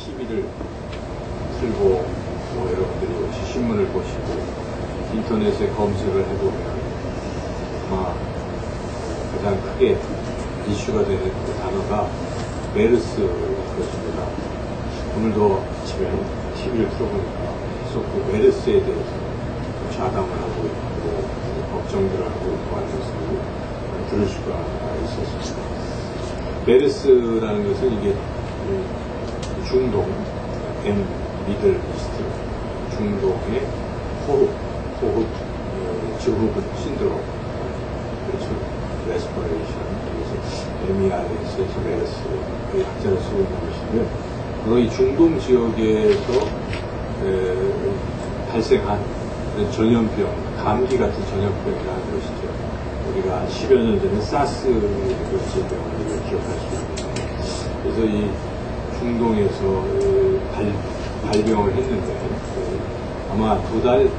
TV를 틀고 여러분들이 신문을 보시고 인터넷에 검색을 해보면 아마 가장 크게 이슈가 되는 그 단어가 메르스일 것입니다. 오늘도 아침에 TV를 틀어보니까 계속 그 메르스에 대해서 좌담을 하고 있고 걱정들을 하고 있고 하는 것을 들을 수가 있었습니다. 메르스라는 것은 이게 중동, 미들 이스트, 중동의 호흡 증후군 신드롬, 그렇죠. 레스퍼레이션, 그래서 MERS에서 메르스의 약자를 쓰고 있는 것인데, 바로 이 중동 지역에서 발생한 전염병, 감기 같은 전염병이라는 것이죠. 우리가 10여 년 전에 사스 질병을 기억할 수 있는데, 그래서 이 중동에서 발병을 했는데, 아마 두 달이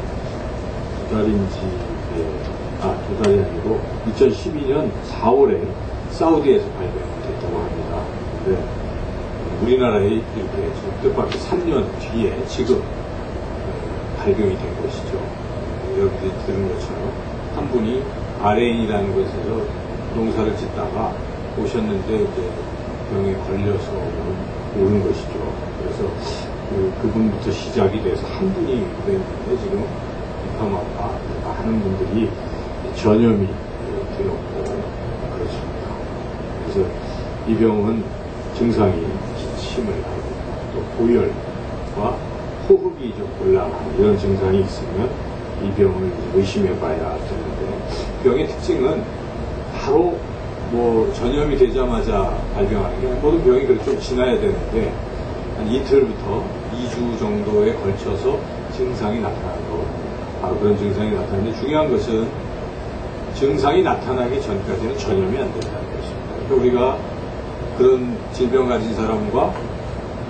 아니고 2012년 4월에 사우디에서 발병됐다고 합니다. 근데 우리나라에 이렇게 뜻밖의 3년 뒤에 지금 발병이 된 것이죠. 여러분들이 들은 것처럼 한 분이 바레인이라는 곳에서 농사를 짓다가 오셨는데 이제 병에 걸려서 오는 것이죠. 그래서 그분부터 시작이 돼서 한 분이 그랬는데 지금 이파마파 많은 분들이 전염이 되었고 그렇습니다. 그래서 이 병은 증상이 기침을 하고 또 고열과 호흡이 좀 곤란한 이런 증상이 있으면 이 병을 의심해 봐야 되는데, 병의 특징은 바로 전염이 되자마자 발병하는 게, 모든 병이 그렇게 좀 지나야 되는데 한 이틀부터 2주 정도에 걸쳐서 증상이 나타나는 거, 바로 그런 증상이 나타나는데, 중요한 것은 증상이 나타나기 전까지는 전염이 안 된다는 것입니다. 그러니까 우리가 그런 질병 가진 사람과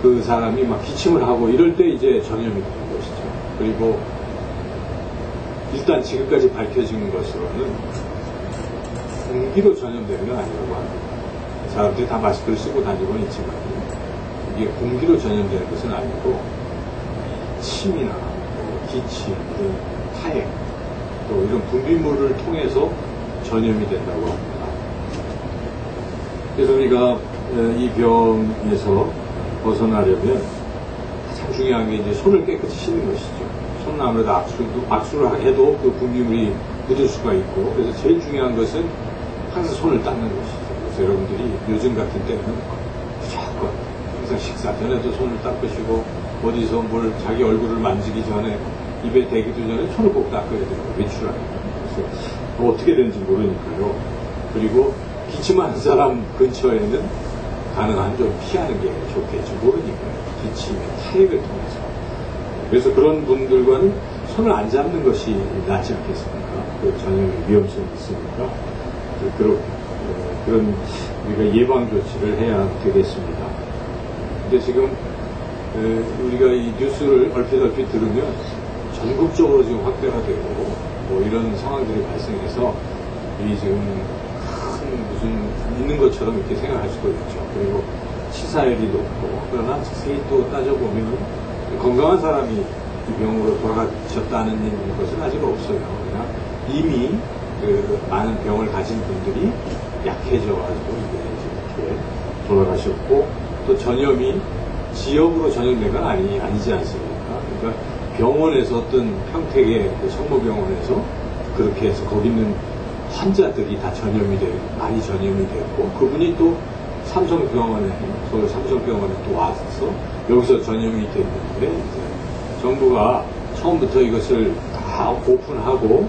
그 사람이 막 기침을 하고 이럴 때 이제 전염이 되는 것이죠. 그리고 일단 지금까지 밝혀진 것으로는 공기로 전염되는 건 아니라고 합니다. 사람들이 다 마스크를 쓰고 다니고는 있지만 이게 공기로 전염되는 것은 아니고 침이나 기침, 타액, 또 이런 분비물을 통해서 전염이 된다고 합니다. 그래서 우리가 이 병에서 벗어나려면 가장 중요한 게 이제 손을 깨끗이 씻는 것이죠. 손은 아무래도 악수를 해도 그 분비물이 묻을 수가 있고, 그래서 제일 중요한 것은 항상 손을 닦는 것이죠. 그래서 여러분들이 요즘 같은 때는 무조건 항상 식사 전에도 손을 닦으시고, 어디서 뭘 자기 얼굴을 만지기 전에 입에 대기도 전에 손을 꼭 닦아야 돼요. 외출하니까. 그래서 어떻게 되는지 모르니까요. 그리고 기침하는 사람 근처에는 가능한 좀 피하는 게 좋겠지, 모르니까요. 기침의 타액을 통해서. 그래서 그런 분들과는 손을 안 잡는 것이 낫지 않겠습니까? 그 전염의 위험성이 있으니까. 그런 우리가 예방 조치를 해야 되겠습니다. 근데 지금 우리가 이 뉴스를 얼핏 들으면 전국적으로 지금 확대가 되고 이런 상황들이 발생해서 이 지금 큰 무슨 있는 것처럼 이렇게 생각할 수도 있죠. 그리고 치사율이 높고, 그러나 자세히 또 따져보면 건강한 사람이 이 병으로 돌아가셨다는 것은 아직 없어요. 그냥 이미 많은 병을 가진 분들이 약해져가지고 이렇게 돌아가셨고, 또 전염이 지역으로 전염된 건 아니지 않습니까? 그러니까 병원에서 어떤 평택의 성모병원에서 그렇게 해서 거기 있는 환자들이 다 많이 전염이 됐고, 그분이 또 삼성병원에, 서울 삼성병원에 또 와서 여기서 전염이 됐는데, 이제 정부가 처음부터 이것을 다 오픈하고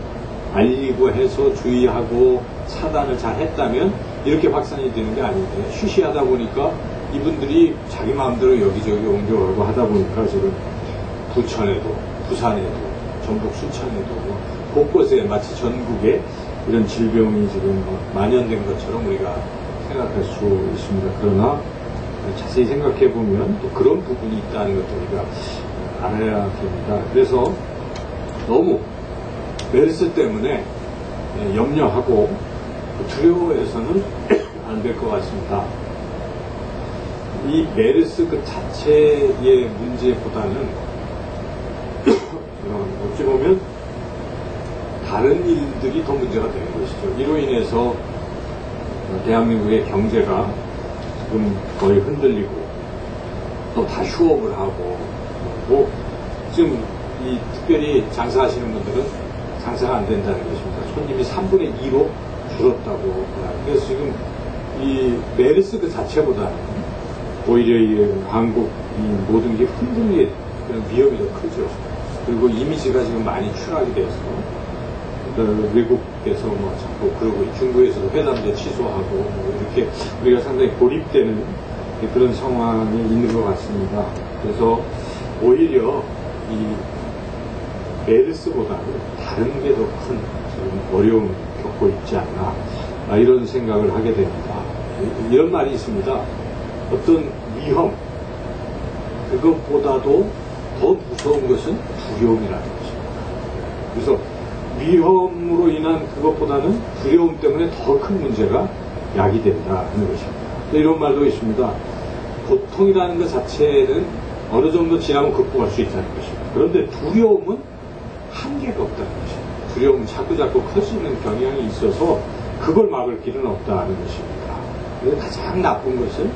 알리고 해서 주의하고 차단을 잘 했다면 이렇게 확산이 되는 게 아닌데, 쉬쉬하다 보니까 이분들이 자기 마음대로 여기저기 옮겨가고 하다 보니까 지금 부천에도, 부산에도, 전북 순천에도 곳곳에 마치 전국에 이런 질병이 지금 만연된 것처럼 우리가 생각할 수 있습니다. 그러나 자세히 생각해 보면 또 그런 부분이 있다는 것도 우리가 알아야 됩니다. 그래서 너무 메르스 때문에 염려하고 두려워해서는 안 될 것 같습니다. 이 메르스 그 자체의 문제보다는 어찌 보면 다른 일들이 더 문제가 되는 것이죠. 이로 인해서 대한민국의 경제가 지금 거의 흔들리고 또 다 휴업을 하고 뭐 지금 이 특별히 장사하시는 분들은 장사가 안 된다는 것입니다. 손님이 3분의 2로 줄었다고. 그래서 지금 이 메르스 그 자체보다는 오히려 이 한국 이 모든 게 흔들릴 그런 위험이 더 크죠. 그리고 이미지가 지금 많이 추락이 돼서 외국에서 뭐 자꾸 그러고 중국에서도 회담도 취소하고 뭐 이렇게 우리가 상당히 고립되는 그런 상황에 있는 것 같습니다. 그래서 오히려 이 메르스보다는 다른 게 더 큰 어려움을 겪고 있지 않나 이런 생각을 하게 됩니다. 이런 말이 있습니다. 어떤 위험 그것보다도 더 무서운 것은 두려움이라는 것입니다. 그래서 위험으로 인한 그것보다는 두려움 때문에 더 큰 문제가 야기된다는 것입니다. 이런 말도 있습니다. 고통이라는 것 자체는 어느 정도 지나면 극복할 수 있다는 것입니다. 그런데 두려움은 한계가 없다는 것입니다. 두려움은 자꾸자꾸 커지는 경향이 있어서 그걸 막을 길은 없다는 것입니다. 그래서 가장 나쁜 것은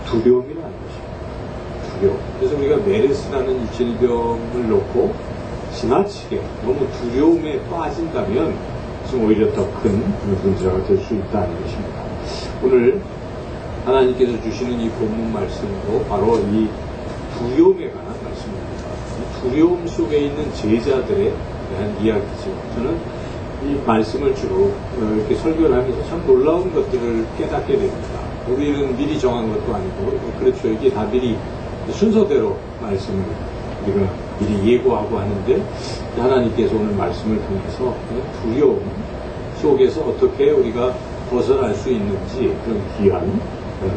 두려움이라는 것입니다. 두려움. 그래서 우리가 메르스라는 이 질병을 놓고 지나치게 너무 두려움에 빠진다면 지금 오히려 더 큰 문제가 될 수 있다는 것입니다. 오늘 하나님께서 주시는 이 본문 말씀도 바로 이 두려움에 관한 말씀입니다. 이 두려움 속에 있는 제자들에 대한 이야기죠. 저는 이 말씀을 주로 이렇게 설교를 하면서 참 놀라운 것들을 깨닫게 됩니다. 우리는 미리 정한 것도 아니고, 그렇죠. 이게 다 미리 순서대로 말씀을 우리가 미리 예고하고 하는데, 하나님께서 오늘 말씀을 통해서 두려움 속에서 어떻게 우리가 벗어날 수 있는지 그런 귀한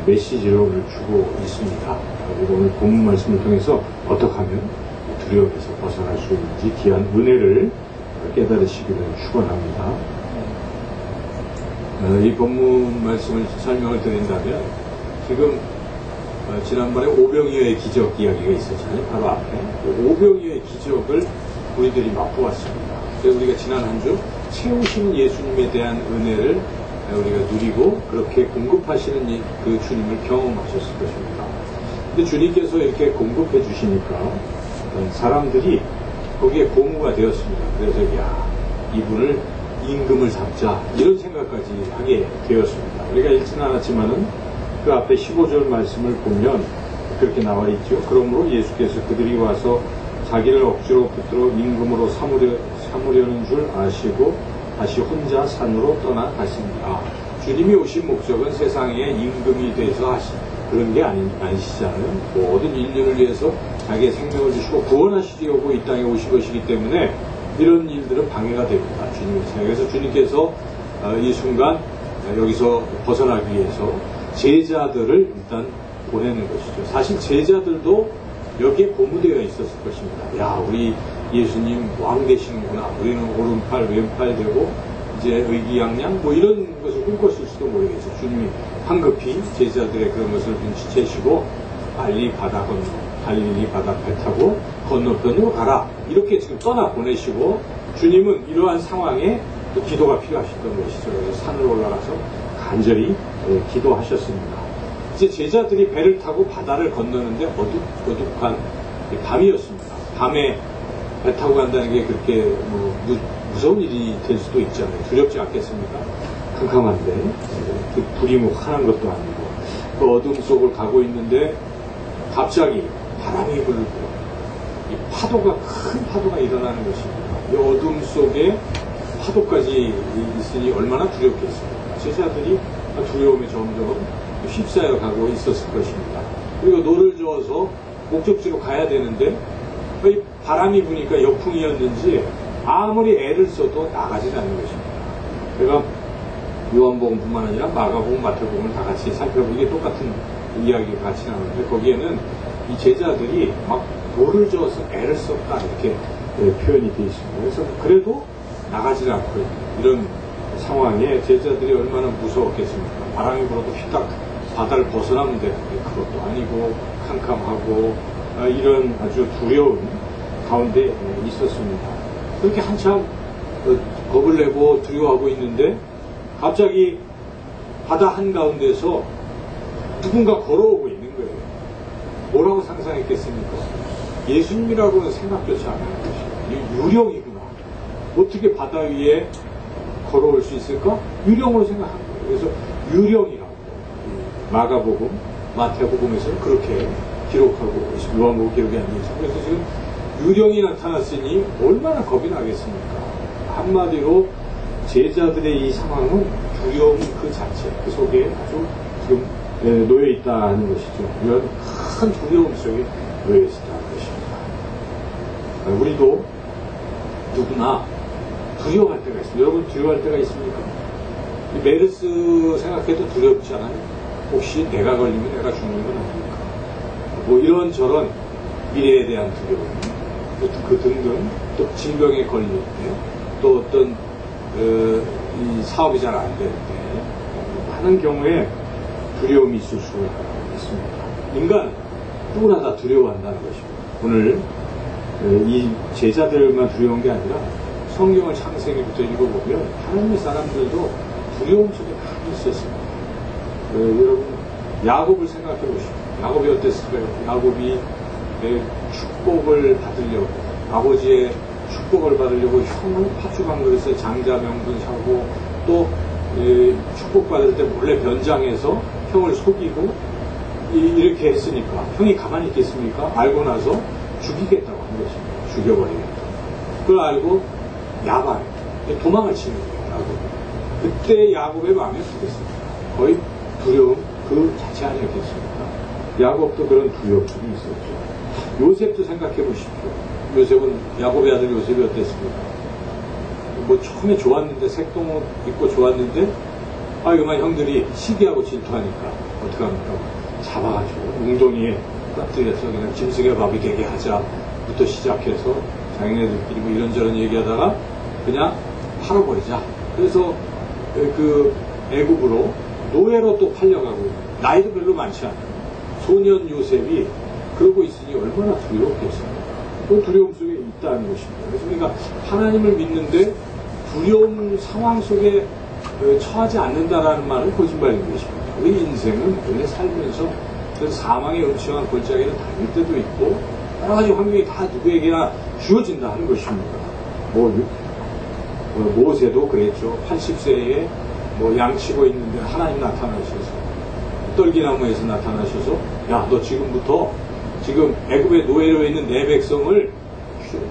메시지를 오늘 주고 있습니다. 그리고 오늘 본문 말씀을 통해서 어떻게 하면 두려움에서 벗어날 수 있는지 귀한 은혜를 깨달으시기를 축원합니다. 이 본문 말씀을 설명을 드린다면 지금 지난번에 오병이어의 기적 이야기가 있었잖아요. 바로 앞에 오병이어의 기적을 우리들이 맛보았습니다. 그래서 우리가 지난 한 주 채우시는 예수님에 대한 은혜를 우리가 누리고 그렇게 공급하시는 그 주님을 경험하셨을 것입니다. 근데 주님께서 이렇게 공급해 주시니까 사람들이 거기에 고무가 되었습니다. 그래서 이분을 임금을 잡자 이런 생각까지 하게 되었습니다. 우리가 읽지는 않았지만은 그 앞에 15절 말씀을 보면 그렇게 나와 있죠. 그러므로 예수께서 그들이 와서 자기를 억지로 붙들어 임금으로 삼으려는 줄 아시고 다시 혼자 산으로 떠나가십니다. 주님이 오신 목적은 세상에 임금이 돼서 하신 그런 게 아니시잖아요. 모든 인류를 위해서 자기의 생명을 주시고 구원하시려고 이 땅에 오신 것이기 때문에 이런 일들은 방해가 됩니다. 주님께서. 그래서 주님께서 이 순간 여기서 벗어나기 위해서 제자들을 일단 보내는 것이죠. 사실 제자들도 여기에 고무되어 있었을 것입니다. 야, 우리 예수님 왕 되시는구나. 우리는 오른팔 왼팔 되고 이제 의기양양 뭐 이런 것을 꿈꿨을지도 모르겠죠. 주님이 황급히 제자들의 그런 것을 눈치채시고 빨리 바다 건너 갈릴리 바다 배 타고 건너편으로 가라. 이렇게 지금 떠나 보내시고 주님은 이러한 상황에 또 기도가 필요하셨던 것이죠. 그래서 산을 올라가서 간절히 기도하셨습니다. 이제 제자들이 배를 타고 바다를 건너는데 어둑어둑한 밤이었습니다. 밤에 배 타고 간다는 게 그렇게 뭐 무서운 일이 될 수도 있잖아요. 두렵지 않겠습니까? 캄캄한데 불이 뭐 환한 것도 아니고 그 어둠 속을 가고 있는데 갑자기 바람이 불고 이 파도가 큰 파도가 일어나는 것입니다. 이 어둠 속에 파도까지 있으니 얼마나 두렵겠습니까? 제자들이 두려움에 점점 휩싸여 가고 있었을 것입니다. 그리고 노를 저어서 목적지로 가야 되는데 바람이 부니까 역풍이었는지 아무리 애를 써도 나가지 않는 것입니다. 제가 요한복음뿐만 아니라 마가복음, 마태복음을 다 같이 살펴보기에 똑같은 이야기가 같이 나오는데 거기에는 이 제자들이 막 노를 저어서 애를 썼다 이렇게 표현이 되어 있습니다. 그래서 그래도 나가지 않고 이런 상황에 제자들이 얼마나 무서웠겠습니까? 바람이 불어도 휘딱 바다를 벗어나면 되는데 그것도 아니고 캄캄하고 이런 아주 두려운 가운데 있었습니다. 그렇게 한참 겁을 내고 두려워하고 있는데 갑자기 바다 한가운데서 누군가 걸어오고 있는 거예요. 뭐라고 상상했겠습니까? 예수님이라고는 생각조차 안 하는 것이에요. 유령이구나. 어떻게 바다 위에 걸어올 수 있을까? 유령으로 생각한 거예요. 그래서 유령이라고 마가복음, 마태복음에서는 그렇게 기록하고 요한복음 기록이 안 되어 있어요. 그래서 지금 유령이 나타났으니 얼마나 겁이 나겠습니까? 한마디로 제자들의 이 상황은 두려움 그 자체, 그 속에 아주 지금 놓여 있다는 것이죠. 이런 큰 두려움 속에 놓여 있다는 것입니다. 우리도 누구나 두려워할 때가 있습니다. 여러분 두려워할 때가 있습니까? 메르스 생각해도 두렵지 않아요? 혹시 내가 걸리면 내가 죽는 건 아닙니까? 뭐 이런저런 미래에 대한 두려움, 그 등등, 또 질병에 걸릴 때, 또 어떤 이 사업이 잘 안 될 때, 많은 경우에 두려움이 있을 수가 있습니다. 인간 누구나 다 두려워한다는 것입니다. 오늘 이 제자들만 두려운 게 아니라 성경을 창세기부터 읽어보면 하나님의 사람들도 두려움 속에 많이 있었습니다. 여러분 야곱을 생각해 보십시오. 야곱이 어땠을까요? 야곱이 축복을 받으려고 아버지의 축복을 받으려고 형을 팥죽한 그릇에 장자 명분 사고 또 축복받을 때 몰래 변장해서 형을 속이고 이렇게 했으니까 형이 가만히 있겠습니까? 알고 나서 죽이겠다고 한 것입니다. 죽여버리겠다. 그걸 알고 야발 도망을 치는 거예요. 야곱. 그때 야곱의 마음이 어떻겠습니까? 거의 두려움 그 자체 아니었겠습니까? 야곱도 그런 두려움이 있었죠. 요셉도 생각해 보십시오. 요셉은 야곱의 아들 요셉이 어땠습니까? 뭐 처음에 좋았는데 색동옷 입고 좋았는데 이만 형들이 시기하고 질투하니까 어떡합니까? 잡아가지고 웅덩이에 빠뜨려서 그냥 짐승의 밥이 되게 하자부터 시작해서 자기네들끼리 뭐 이런저런 얘기하다가 그냥 팔아버리자. 그래서 그 애굽으로 노예로 또 팔려가고 나이도 별로 많지 않아요. 소년 요셉이 그러고 있으니 얼마나 두려웠겠습니까? 또 두려움 속에 있다는 것입니다. 그래서 우리가 하나님을 믿는데 두려움 상황 속에 처하지 않는다라는 말은 거짓말인 것입니다. 우리 인생은 원래 살면서 사망의 음침한 골짜기를 다닐 때도 있고 여러 가지 환경이 다 누구에게나 주어진다 하는 것입니다. 모세도 그랬죠. 80세에 양치고 있는데 하나님 나타나셔서 떨기나무에서 나타나셔서 야, 너 지금부터 지금 애굽의 노예로 있는 내 백성을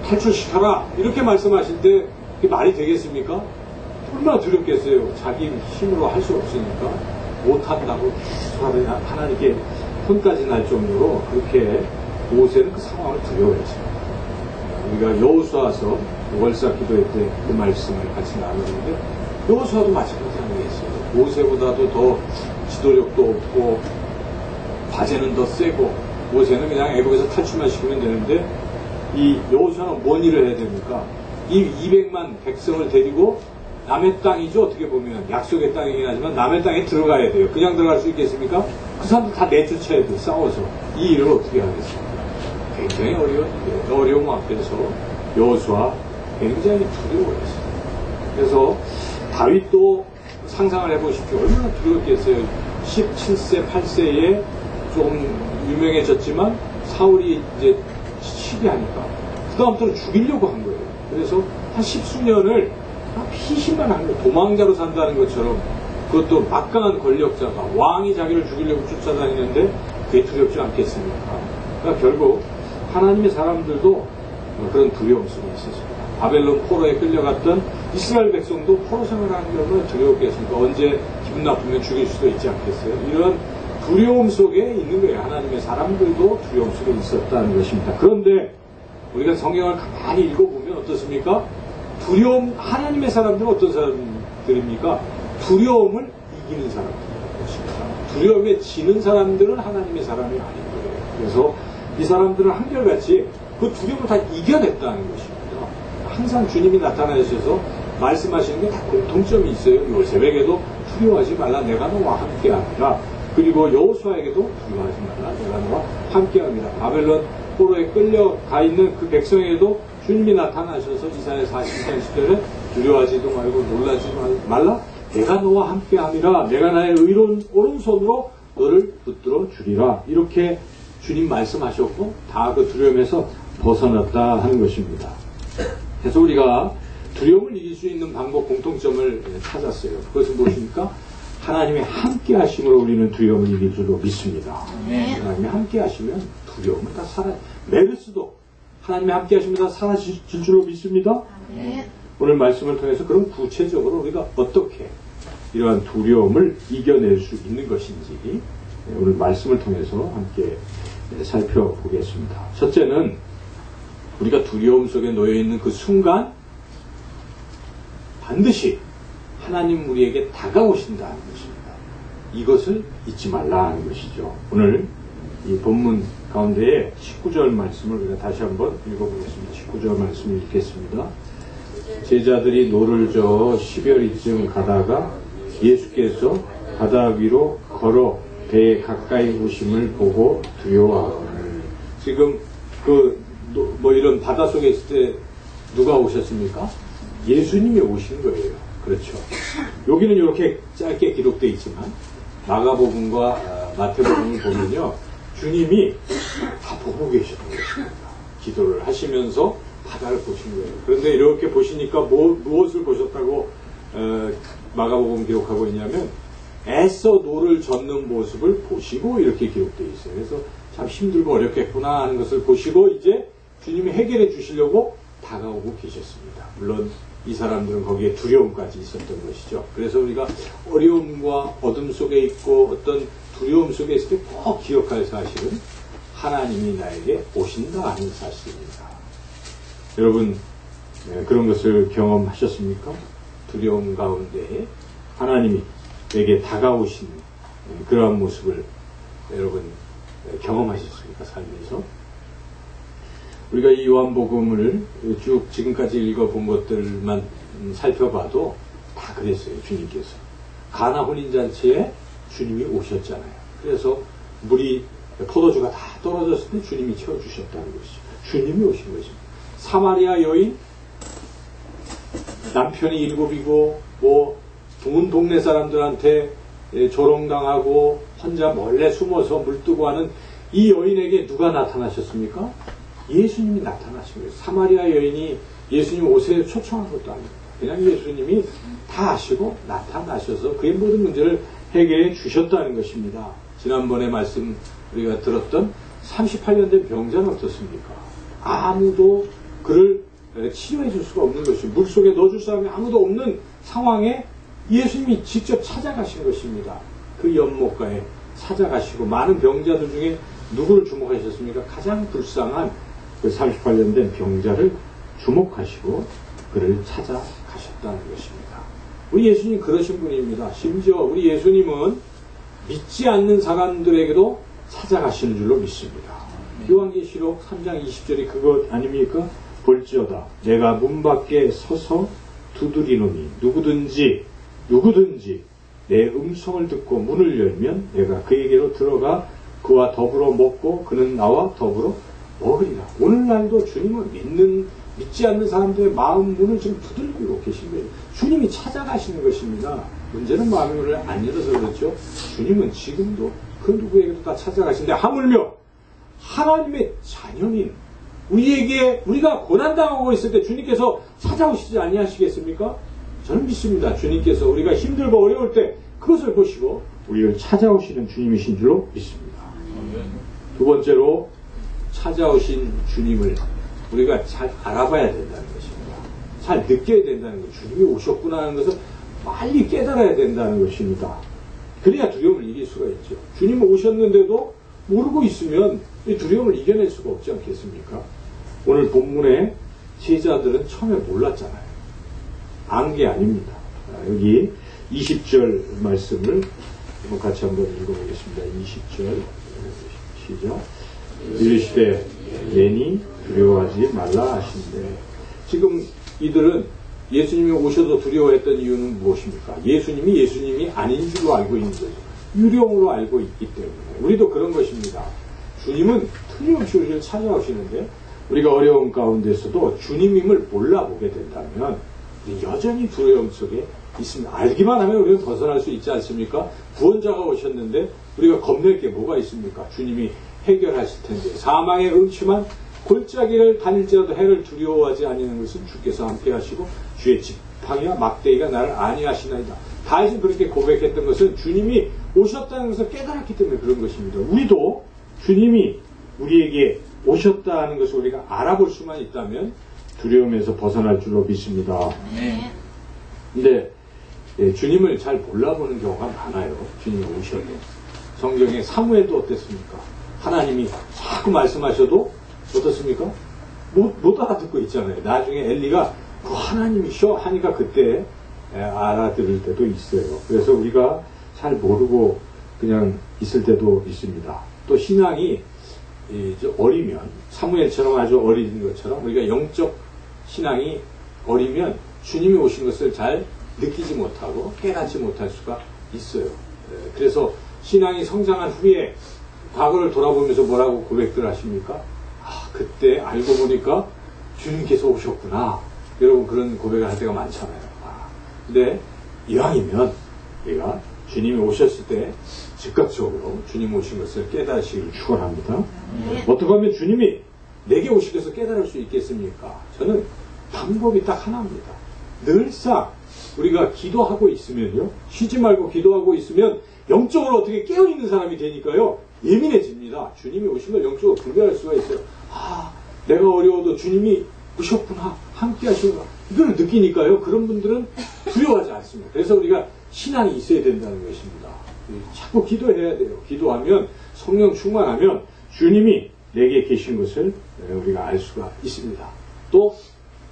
탈출시켜라 이렇게 말씀하실 때 그게 말이 되겠습니까? 얼마나 두렵겠어요. 자기 힘으로 할 수 없으니까 못한다고 하나님께 혼까지 날 정도로 그렇게 모세는 그 상황을 두려워했습니다. 우리가 여호수아서 월사 기도회 때 그 말씀을 같이 나누는데 여호수아도 마찬가지 아니겠어요. 모세보다도 더 지도력도 없고 과제는 더 세고 모세는 그냥 애굽에서 탈출만 시키면 되는데 이 여호수아는 뭔 일을 해야 됩니까? 이 200만 백성을 데리고 남의 땅이죠. 어떻게 보면 약속의 땅이긴 하지만 남의 땅에 들어가야 돼요. 그냥 들어갈 수 있겠습니까? 그 사람들 다 내쫓아야 돼. 싸워서 이 일을 어떻게 하겠습니까? 굉장히 어려움 앞에서 여호수아 굉장히 두려워했어요. 그래서 다윗도 상상을 해보십시오. 얼마나 두려웠겠어요. 17세, 8세에 좀 유명해졌지만 사울이 이제 시기하니까 그 다음부터는 죽이려고 한 거예요. 그래서 한 10수년을 피신만 한 거예요. 도망자로 산다는 것처럼 그것도 막강한 권력자가 왕이 자기를 죽이려고 쫓아다니는데 그게 두렵지 않겠습니까? 그러니까 결국 하나님의 사람들도 그런 두려움 속에 있었습니다. 바벨론 포로에 끌려갔던 이스라엘 백성도 포로 생활하는 게 얼마나 두려웠겠습니까? 언제 기분 나쁘면 죽일 수도 있지 않겠어요? 이런 두려움 속에 있는 거예요. 하나님의 사람들도 두려움 속에 있었다는 것입니다. 그런데 우리가 성경을 가만히 읽어보면 어떻습니까? 하나님의 사람들은 어떤 사람들입니까? 두려움을 이기는 사람들입니다. 두려움에 지는 사람들은 하나님의 사람이 아닌 거예요. 그래서 이 사람들은 한결같이 그 두려움을 다 이겨냈다는 것입니다. 항상 주님이 나타나셔서 말씀하시는 게 다 공통점이 있어요. 요셉에게도 두려워하지 말라 내가 너와 함께하리라. 그리고 여호수아에게도 두려워하지 말라. 내가 너와 함께합니다. 바벨론 포로에 끌려가 있는 그 백성에게도 주님이 나타나셔서 이사야 40장 10절에 두려워하지도 말고 놀라지 말라. 내가 너와 함께함이라. 내가 나의 의로운 오른손으로 너를 붙들어 주리라. 이렇게 주님 말씀하셨고 다 그 두려움에서 벗어났다 하는 것입니다. 그래서 우리가 두려움을 이길 수 있는 방법 공통점을 찾았어요. 그것은 무엇입니까? 하나님의 함께 하심으로 우리는 두려움을 이길 줄로 믿습니다. 하나님의 함께 하시면 두려움은 다 메르스도 하나님의 함께 하시면 다 사라질 줄로 믿습니다. 오늘 말씀을 통해서 그럼 구체적으로 우리가 어떻게 이러한 두려움을 이겨낼 수 있는 것인지 오늘 말씀을 통해서 함께 살펴보겠습니다. 첫째는 우리가 두려움 속에 놓여있는 그 순간 반드시 하나님 우리에게 다가오신다는 것입니다. 이것을 잊지 말라는 것이죠. 오늘 이 본문 가운데에 19절 말씀을 우리가 다시 한번 읽어보겠습니다. 19절 말씀을 읽겠습니다. 제자들이 노를 저어 10여리쯤 가다가 예수께서 바다 위로 걸어 배에 가까이 오심을 보고 두려워하거늘. 지금 이런 바다 속에 있을 때 누가 오셨습니까? 예수님이 오신 거예요. 그렇죠. 여기는 이렇게 짧게 기록되어 있지만 마가복음과 마태복음을 보면요, 주님이 다 보고 계셨던 것입니다. 기도를 하시면서 바다를 보신 거예요. 그런데 이렇게 보시니까 무엇을 보셨다고 마가복음 기록하고 있냐면 애써 노를 젓는 모습을 보시고 이렇게 기록되어 있어요. 그래서 참 힘들고 어렵겠구나 하는 것을 보시고 이제 주님이 해결해 주시려고 다가오고 계셨습니다. 물론 이 사람들은 거기에 두려움까지 있었던 것이죠. 그래서 우리가 어려움과 어둠 속에 있고 어떤 두려움 속에 있을 때 꼭 기억할 사실은 하나님이 나에게 오신다 하는 사실입니다. 여러분 그런 것을 경험하셨습니까? 두려움 가운데 하나님이 내게 다가오신 그러한 모습을 여러분 경험하셨습니까? 삶에서? 우리가 이 요한복음을 쭉 지금까지 읽어본 것들만 살펴봐도 다 그랬어요. 주님께서 가나 혼인잔치에 주님이 오셨잖아요. 그래서 물이 포도주가 다 떨어졌을 때 주님이 채워주셨다는 것이죠. 주님이 오신 것입니다. 사마리아 여인 남편이 7이고 온 동네 사람들한테 조롱당하고 혼자 몰래 숨어서 물뜨고 하는 이 여인에게 누가 나타나셨습니까? 예수님이 나타나신 거예요. 사마리아 여인이 예수님 오세요 초청한 것도 아닙니다. 그냥 예수님이 다 아시고 나타나셔서 그의 모든 문제를 해결해 주셨다는 것입니다. 지난번에 말씀 우리가 들었던 38년 된 병자는 어떻습니까? 아무도 그를 치료해 줄 수가 없는 것이죠. 물속에 넣어줄 사람이 아무도 없는 상황에 예수님이 직접 찾아가신 것입니다. 그 연못가에 찾아가시고 많은 병자들 중에 누구를 주목하셨습니까? 가장 불쌍한 그 38년 된 병자를 주목하시고 그를 찾아가셨다는 것입니다. 우리 예수님 그러신 분입니다. 심지어 우리 예수님은 믿지 않는 사람들에게도 찾아가시는 줄로 믿습니다. 요한계시록 3장 20절이 그것 아닙니까? 볼지어다 내가 문 밖에 서서 두드리노니 누구든지 내 음성을 듣고 문을 열면 내가 그에게로 들어가 그와 더불어 먹고 그는 나와 더불어 먹으리라. 오늘날도 주님은 믿지 않는 사람들의 마음 문을 지금 두들기고 계신 거예요. 주님이 찾아가시는 것입니다. 문제는 마음의 문을 안 열어서 그렇죠. 주님은 지금도 그 누구에게도 다 찾아가시는데 하물며 하나님의 자녀인 우리가 고난당하고 있을 때 주님께서 찾아오시지 아니하시겠습니까? 저는 믿습니다. 주님께서 우리가 힘들고 어려울 때 그것을 보시고 우리를 찾아오시는 주님이신 줄로 믿습니다. 두 번째로 찾아오신 주님을 우리가 잘 알아봐야 된다는 것입니다. 잘 느껴야 된다는 것. 주님이 오셨구나 하는 것을 빨리 깨달아야 된다는 것입니다. 그래야 두려움을 이길 수가 있죠. 주님은 오셨는데도 모르고 있으면 이 두려움을 이겨낼 수가 없지 않겠습니까? 오늘 본문에 제자들은 처음에 몰랐잖아요. 안 게 아닙니다. 여기 20절 말씀을 같이 한번 읽어보겠습니다. 20절 시작. 이르시되 내니 두려워하지 말라 하신대. 지금 이들은 예수님이 오셔도 두려워했던 이유는 무엇입니까? 예수님이 아닌 줄로 알고 있는 거죠. 유령으로 알고 있기 때문에 우리도 그런 것입니다. 주님은 틀림없이 우리를 찾아오시는데 우리가 어려운 가운데서도 주님임을 몰라보게 된다면 여전히 두려움 속에 있습니다. 알기만 하면 우리는 벗어날 수 있지 않습니까? 구원자가 오셨는데 우리가 겁낼 게 뭐가 있습니까? 주님이 해결하실 텐데 사망의 음침한 골짜기를 다닐지라도 해를 두려워하지 아니하는 것은 주께서 함께 하시고 주의 지팡이와 막대기가 나를 안위하시나이다. 다윗이 그렇게 고백했던 것은 주님이 오셨다는 것을 깨달았기 때문에 그런 것입니다. 우리도 주님이 우리에게 오셨다는 것을 우리가 알아볼 수만 있다면 두려움에서 벗어날 줄로 믿습니다. 근데 주님을 잘 몰라보는 경우가 많아요. 주님이 오셔도. 성경에 사무엘도 어땠습니까? 하나님이 자꾸 말씀하셔도 어떻습니까? 못 알아듣고 있잖아요. 나중에 엘리가 그 하나님이셔 하니까 그때 알아들을 때도 있어요. 그래서 우리가 잘 모르고 그냥 있을 때도 있습니다. 또 신앙이 이제 어리면 사무엘처럼 아주 어린 것처럼 우리가 영적 신앙이 어리면 주님이 오신 것을 잘 느끼지 못하고 깨닫지 못할 수가 있어요. 그래서 신앙이 성장한 후에 과거를 돌아보면서 뭐라고 고백들 하십니까? 아, 그때 알고 보니까 주님께서 오셨구나. 여러분 그런 고백을 할 때가 많잖아요. 근데 이왕이면 우리가 주님이 오셨을 때 즉각적으로 주님 오신 것을 깨닫으시길 축원합니다. 어떻게 하면 주님이 내게 오시면서 깨달을 수 있겠습니까? 저는 방법이 딱 하나입니다. 늘상 우리가 기도하고 있으면요, 쉬지 말고 기도하고 있으면 영적으로 어떻게 깨어있는 사람이 되니까요, 예민해집니다. 주님이 오신 걸 영적으로 분별할 수가 있어요. 아, 내가 어려워도 주님이 오셨구나, 함께 하시구나, 이걸 느끼니까요, 그런 분들은 두려워하지 않습니다. 그래서 우리가 신앙이 있어야 된다는 것입니다. 자꾸 기도해야 돼요. 기도하면, 성령 충만하면 주님이 내게 계신 것을 우리가 알 수가 있습니다. 또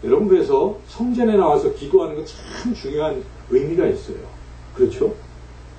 여러분, 그래서 성전에 나와서 기도하는 건 참 중요한 의미가 있어요. 그렇죠?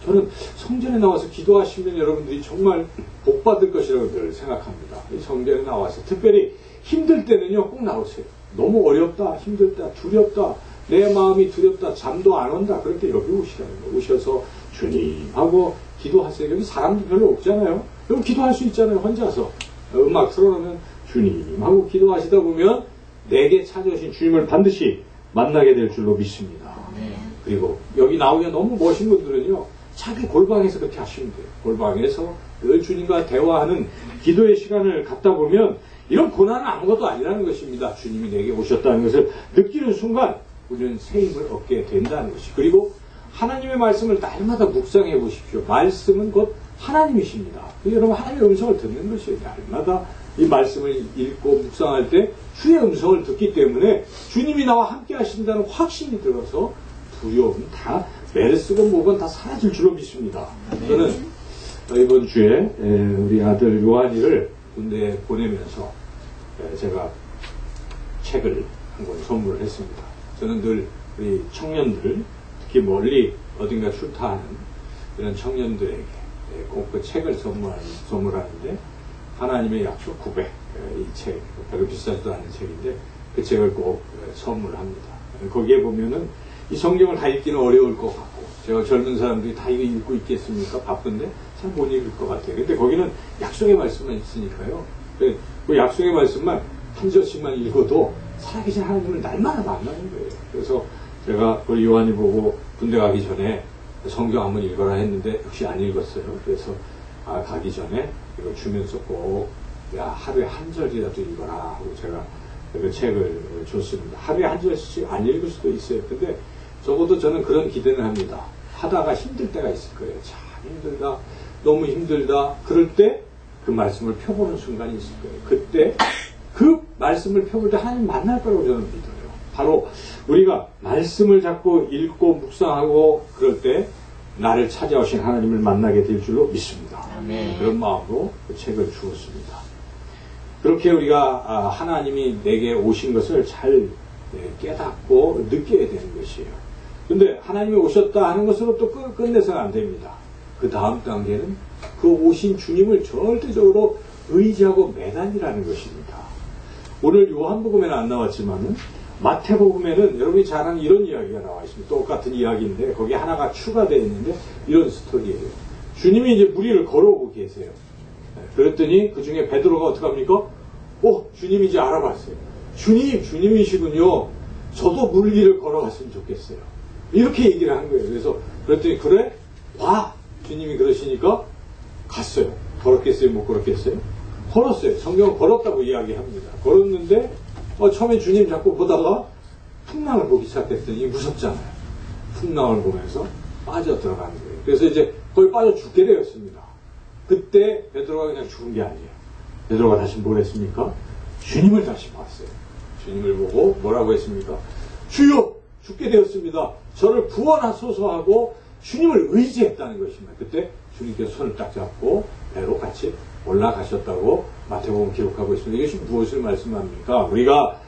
저는 성전에 나와서 기도하시면 여러분들이 정말 복 받을 것이라고 늘 생각합니다. 이 성전에 나와서 특별히 힘들 때는요, 꼭 나오세요. 너무 어렵다, 힘들다, 두렵다, 내 마음이 두렵다, 잠도 안 온다, 그럴 때 여기 오시라는 거예요. 오셔서 주님 하고 기도하세요. 여기 사람도 별로 없잖아요. 여러분 기도할 수 있잖아요. 혼자서 음악 틀어놓으면 주님 하고 기도하시다 보면 내게 찾아오신 주님을 반드시 만나게 될 줄로 믿습니다. 그리고 여기 나오면 너무 멋있는 분들은요, 자기 골방에서 그렇게 하시면 돼요. 골방에서 늘 주님과 대화하는 기도의 시간을 갖다 보면 이런 고난은 아무것도 아니라는 것입니다. 주님이 내게 오셨다는 것을 느끼는 순간 우리는 새 힘을 얻게 된다는 것이. 그리고 하나님의 말씀을 날마다 묵상해 보십시오. 말씀은 곧 하나님이십니다. 여러분 하나님의 음성을 듣는 것이에요. 날마다 이 말씀을 읽고 묵상할 때 주의 음성을 듣기 때문에 주님이 나와 함께 하신다는 확신이 들어서 두려움 다 메르스건 뭐건 다 사라질 줄로 믿습니다. 저는 이번 주에 우리 아들 요한이를 군대에 보내면서 제가 책을 한 권 선물을 했습니다. 저는 늘 우리 청년들, 특히 멀리 어딘가 출타하는 이런 청년들에게 꼭 그 책을 선물하는데 하나님의 약속 900, 이 책, 별로 비싸지도 않은 책인데 그 책을 꼭 선물합니다. 거기에 보면은 이 성경을 다 읽기는 어려울 것 같고, 제가 젊은 사람들이 다 이거 읽고 있겠습니까? 바쁜데 잘 못 읽을 것 같아요. 근데 거기는 약속의 말씀만 있으니까요. 그 약속의 말씀만 한 절씩만 읽어도 살아계신 하나님을 날마다 만나는 거예요. 그래서 제가 우리 요한이 보고 군대 가기 전에 성경 한번 읽어라 했는데 역시 안 읽었어요. 그래서 가기 전에 이거 주면서 꼭 하루에 한 절이라도 읽어라 하고 제가 그 책을 줬습니다. 하루에 한 절씩 안 읽을 수도 있어요. 근데 적어도 저는 그런 기대를 합니다. 하다가 힘들 때가 있을 거예요. 참 힘들다, 너무 힘들다. 그럴 때 그 말씀을 펴보는 순간이 있을 거예요. 그때 그 말씀을 펴볼 때 하나님 만날 거라고 저는 믿어요. 바로 우리가 말씀을 자꾸 읽고 묵상하고 그럴 때 나를 찾아오신 하나님을 만나게 될 줄로 믿습니다. 그런 마음으로 그 책을 주었습니다. 그렇게 우리가 하나님이 내게 오신 것을 잘 깨닫고 느껴야 되는 것이에요. 그런데 하나님이 오셨다 하는 것으로 또 끝내서는 안 됩니다. 그 다음 단계는 그 오신 주님을 절대적으로 의지하고 매달리라는 것입니다. 오늘 요한복음에는 안 나왔지만은 마태복음에는 여러분이 잘 아는 이런 이야기가 나와 있습니다. 똑같은 이야기인데 거기 하나가 추가되어 있는데 이런 스토리예요. 주님이 이제 무리를 걸어오고 계세요. 그랬더니 그 중에 베드로가 어떡합니까? 주님이 이제 알아봤어요. 주님이시군요. 저도 물 위를 걸어갔으면 좋겠어요. 이렇게 얘기를 한 거예요. 그래서 그랬더니 그래? 와! 주님이 그러시니까 갔어요. 걸었겠어요? 못 걸었겠어요? 걸었어요. 성경은 걸었다고 이야기합니다. 걸었는데 처음에 주님 자꾸 보다가 풍랑을 보기 시작했더니 무섭잖아요. 풍랑을 보면서 빠져 들어가는 거예요. 그래서 이제 거의 빠져 죽게 되었습니다. 그때 베드로가 그냥 죽은 게 아니에요. 베드로가 다시 뭘 했습니까? 주님을 다시 봤어요. 주님을 보고 뭐라고 했습니까? 주여! 죽게 되었습니다. 저를 구원하소서 하고 주님을 의지했다는 것입니다. 그때 주님께서 손을 딱 잡고 배로 같이 올라가셨다고 마태복음 기록하고 있습니다. 이것이 무엇을 말씀합니까? 우리가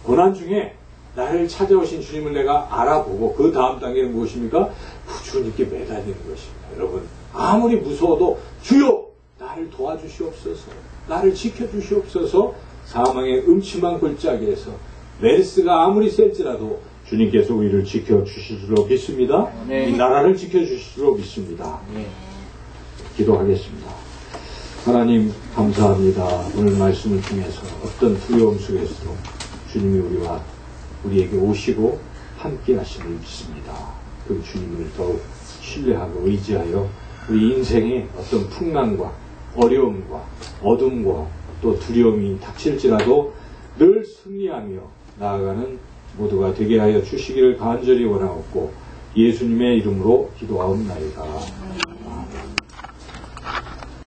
고난 중에 나를 찾아오신 주님을 내가 알아보고 그 다음 단계는 무엇입니까? 주님께 매달리는 것입니다. 여러분 아무리 무서워도 주여 나를 도와주시옵소서, 나를 지켜주시옵소서. 사망의 음침한 골짜기에서 메르스가 아무리 셀지라도 주님께서 우리를 지켜주실 줄로 믿습니다. 네. 이 나라를 지켜주실 줄로 믿습니다. 네. 기도하겠습니다. 하나님 감사합니다. 오늘 말씀을 통해서 어떤 두려움 속에서도 주님이 우리에게 오시고 함께 하심을 믿습니다. 그 주님을 더욱 신뢰하고 의지하여 우리 인생의 어떤 풍랑과 어려움과 어둠과 또 두려움이 닥칠지라도 늘 승리하며 나아가는 모두가 되게 하여 주시기를 간절히 원하옵고 예수님의 이름으로 기도하옵나이다. 아멘.